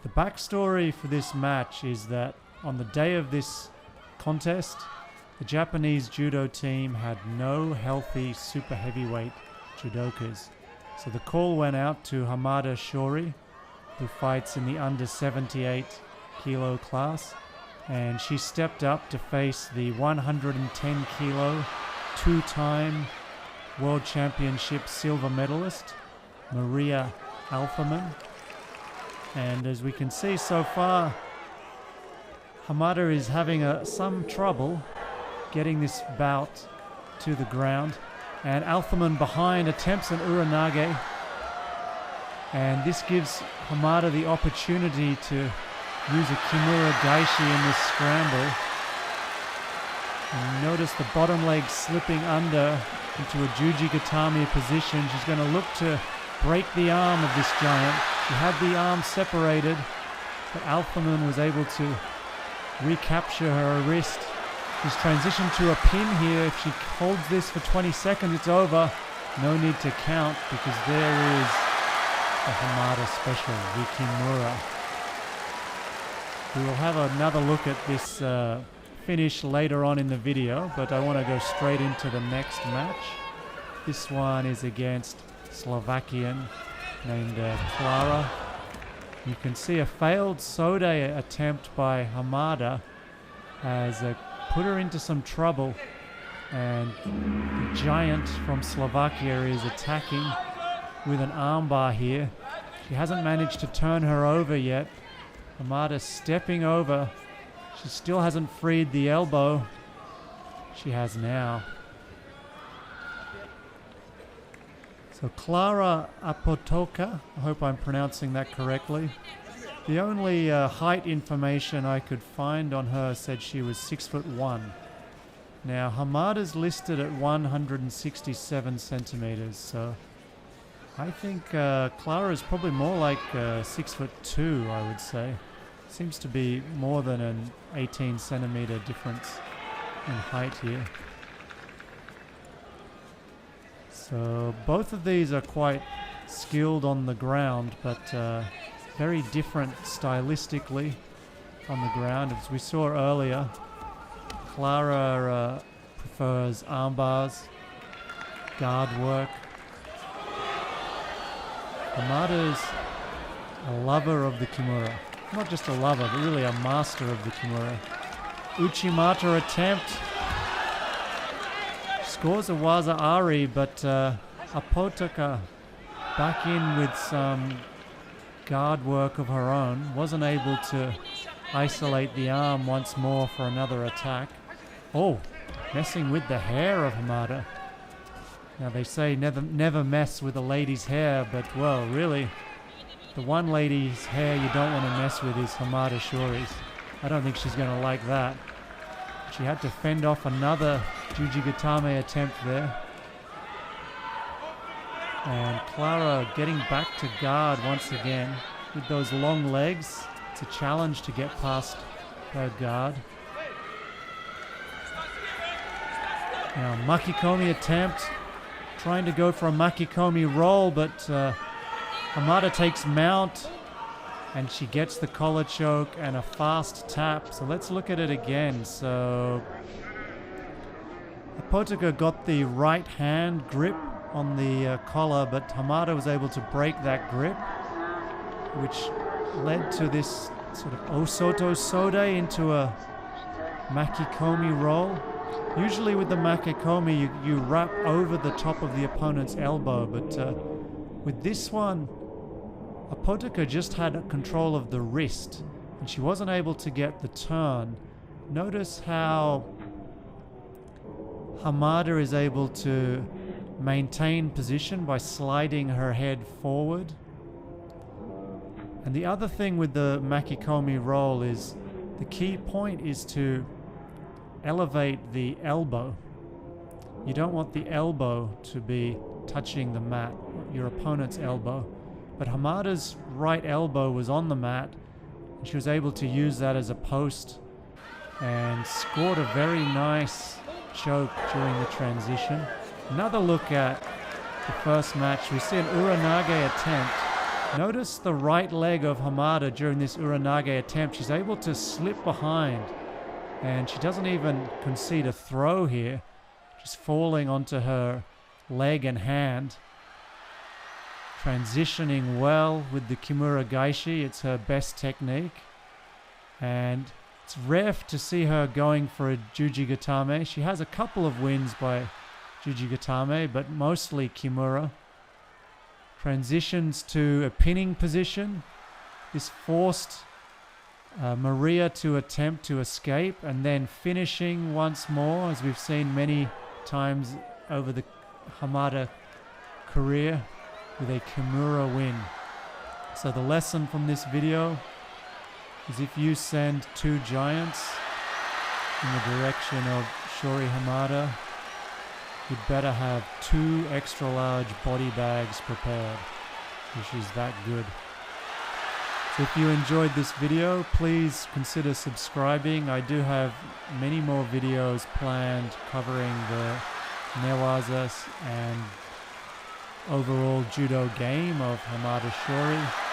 The backstory for this match is that on the day of this contest, the Japanese judo team had no healthy super heavyweight judokas. So the call went out to Hamada Shori, who fights in the under 78 kilo class, and she stepped up to face the 110 kilo two-time World Championship silver medalist, Maria Altheman. And as we can see so far, Hamada is having some trouble getting this bout to the ground. And Altheman behind attempts an uranage. And this gives Hamada the opportunity to use a kimura gaishi in this scramble. And notice the bottom leg slipping under into a jujigatame position. She's going to look to break the arm of this giant. She had the arm separated, but Altheman was able to recapture her wrist. She's transitioned to a pin here. If she holds this for 20 seconds, it's over. No need to count because there is the Hamada special, the kimura. We will have another look at this finish later on in the video, but I want to go straight into the next match. This one is against Slovakian named Klara. You can see a failed sode attempt by Hamada has put her into some trouble, and the giant from Slovakia is attacking with an armbar here. She hasn't managed to turn her over yet. Hamada stepping over. She still hasn't freed the elbow. She has now. So Klara Apotekar, I hope I'm pronouncing that correctly. The only height information I could find on her said she was 6'1". Now Hamada's listed at 167 centimeters, so I think Klara is probably more like 6'2", I would say. Seems to be more than an 18 centimeter difference in height here. So both of these are quite skilled on the ground, but very different stylistically on the ground. As we saw earlier, Klara prefers arm bars, guard work. Hamada's a lover of the kimura. Not just a lover, but really a master of the kimura. Uchimata attempt. Scores a waza ari, but Apotekar back in with some guard work of her own. Wasn't able to isolate the arm once more for another attack. Oh, messing with the hair of Hamada. Now they say never mess with a lady's hair, but well, really, the one lady's hair you don't want to mess with is Hamada Shori's. I don't think she's going to like that. She had to fend off another jujigatame attempt there. And Klara getting back to guard once again with those long legs. It's a challenge to get past her guard. Now makikomi attempt, trying to go for a makikomi roll, but Hamada takes mount and she gets the collar choke and a fast tap. So let's look at it again. So Apotekar got the right hand grip on the collar, but Hamada was able to break that grip, which led to this sort of osoto sode into a makikomi roll. Usually with the makikomi you wrap over the top of the opponent's elbow, but with this one Apotekar just had control of the wrist and she wasn't able to get the turn. Notice how Hamada is able to maintain position by sliding her head forward. And the other thing with the makikomi roll is the key point is to elevate the elbow. You don't want the elbow to be touching the mat, your opponent's elbow. But Hamada's right elbow was on the mat, and she was able to use that as a post and scored a very nice choke during the transition. Another look at the first match. We see an uranage attempt Notice the right leg of Hamada during this uranage attempt. She's able to slip behind, and she doesn't even concede a throw here, just falling onto her leg and hand. Transitioning well with the Kimura Gaishi. It's her best technique. And it's rare to see her going for a Jujigatame. She has a couple of wins by Jujigatame, but mostly Kimura. Transitions to a pinning position. This forced Maria to attempt to escape, and then finishing once more, as we've seen many times over the Hamada career, with a Kimura win. So the lesson from this video is if you send two giants in the direction of Shori Hamada, you'd better have 2 extra large body bags prepared, because she's that good. So if you enjoyed this video, please consider subscribing. I do have many more videos planned covering the Newazas and overall judo game of Hamada Shori.